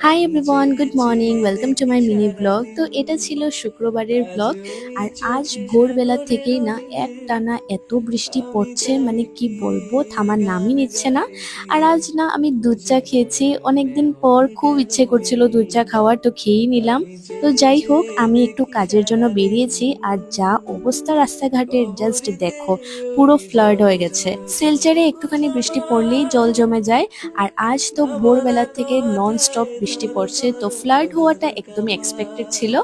Hi everyone, good morning, welcome to my mini blog. তো এটা ছিল শুক্রবারের ব্লগ। আর আজ ভোরবেলা থেকেই না একটানা এত বৃষ্টি পড়ছে, মানে কি বলবো, থামার নামই নিচ্ছে না। আর আজ না আমি দুধ চা খেয়েছি, অনেকদিন পর খুব ইচ্ছে করছিল দুধ চা খাওয়ার, তো খেয়েই নিলাম। তো যাই হোক, আমি একটু কাজের জন্য বেরিয়েছি, আর যা অবস্থা রাস্তাঘাটের জাস্ট দেখো, পুরো ফ্লাড হয়ে গেছে। শিলচরে একটুখানি বৃষ্টি পড়লেই জল জমে যায়। আর আজ তো ভোরবেলা থেকে নন স্টপ বৃষ্টি পড়ছে, তো ফ্লাড হওয়াটা একদমই এক্সপেক্টেড ছিল।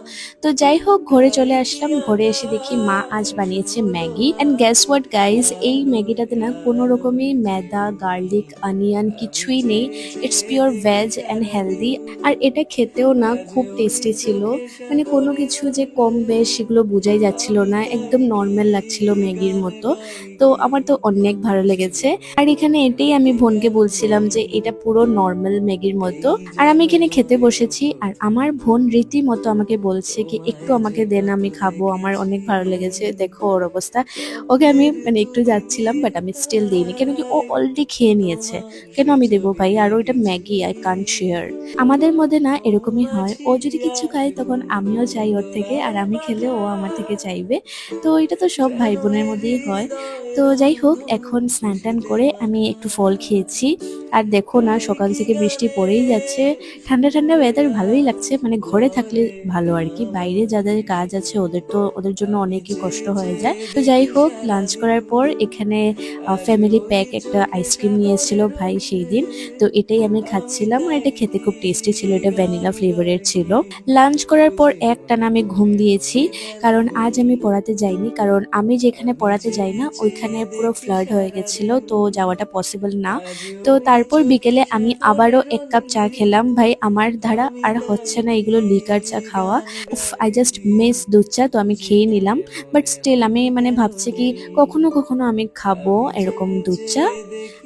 তো যাই হোক, ঘরে চলে আসলাম। ঘরে এসে দেখি মা আজ বানিয়েছে Maggi, and gas what guys, এই ম্যাগিটাতে না কোনো রকমই ম্যাদা, গার্লিক, অনিয়ন কিছুই নেই। It's pure veg and healthy. আর এটা খেতেও না খুব টেস্টি ছিল। মানে কোনো কিছু যে কম বেশ সেগুলো বোঝাই যাচ্ছিল না, একদম নর্মাল লাগছিল ম্যাগির মতো। তো আমার তো অনেক ভালো লেগেছে। আর এখানে এটাই আমি বোনকে বলছিলাম যে এটা পুরো নর্মাল ম্যাগির মতো। আর আমি এখানে খেতে বসেছি, আর আমার বোন রীতিমতো আমাকে বলছে কি একটু আমাকে দেন, আমি খাবো, আমার অনেক ভালো লেগেছে। দেখো ওর অবস্থা। ওকে আমি মানে একটু যাচ্ছিলাম, বাট আমি স্টিল দিইনি, কেন কি ও অলরেডি খেয়ে নিয়েছে। কেন আমি দেবো ভাই? আর ওইটা ম্যাগি, আই কান্ট শেয়ার। আমাদের মধ্যে না এরকমই হয়, ও যদি কিছু খায় তখন আমিও চাই ওর থেকে, আর আমি খেলে ও আমার থেকে চাইবে। তো এটা তো সব ভাই বোনের মধ্যেই হয়। তো যাই হোক, এখন স্নান টান করে আমি একটু ফল খেয়েছি। আর দেখো না, সকাল থেকে বৃষ্টি পড়েই যাচ্ছে। ঠান্ডা ঠান্ডা ওয়েদার, ভালোই লাগছে, মানে ঘরে থাকলে ভালো আর কি। বাইরে যাদের কাজ আছে ওদের তো ওদের জন্য অনেকই কষ্ট হয়ে যায়। তো যাই হোক, লাঞ্চ করার পর এখানে ফ্যামিলি প্যাক একটা আইসক্রিম নিয়ে এসেছিল ভাই সেই দিন। তো এটাই আমি খাচ্ছিলাম, আর এটা খেতে খুব টেস্টি ছিল, এটা ভ্যানিলা ফ্লেভারের ছিল। লাঞ্চ করার পর একটানা আমি ঘুম দিয়েছি, কারণ আজ আমি পড়াতে যাইনি। কারণ আমি যেখানে পড়াতে যাই না ওইখানে পুরো ফ্লাড হয়ে গেছিল, তো যাওয়াটা পসিবল না। তো তারপর বিকেলে আমি আবারও এক কাপ চা খেলাম। ভাই আমার দ্বারা আর হচ্ছে না এগুলো লিকার চা খাওয়া। উফ, আই জাস্ট মিস দুধ চা, তো আমি খেয়ে নিলাম। বাট স্টিল আমি মানে ভাবছি কি কখনো কখনো আমি খাবো এরকম দুধ চা।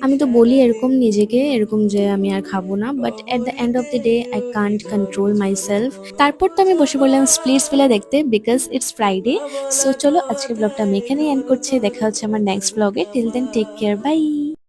আমি তো বলি এরকম নিজেকে, এরকম যে আমি আর খাবো না, but at the end of the day I can't control my self. তারপর তো আমি বসে পড়লাম স্প্লিটস ভিলা দেখতে, বিকজ ইটস ফ্রাইডে। সো চলো, আজকের ব্লগটা আমি এখানেই এন্ড করছি। দেখা হচ্ছে আমার নেক্সট ব্লগে। Till then take care, by.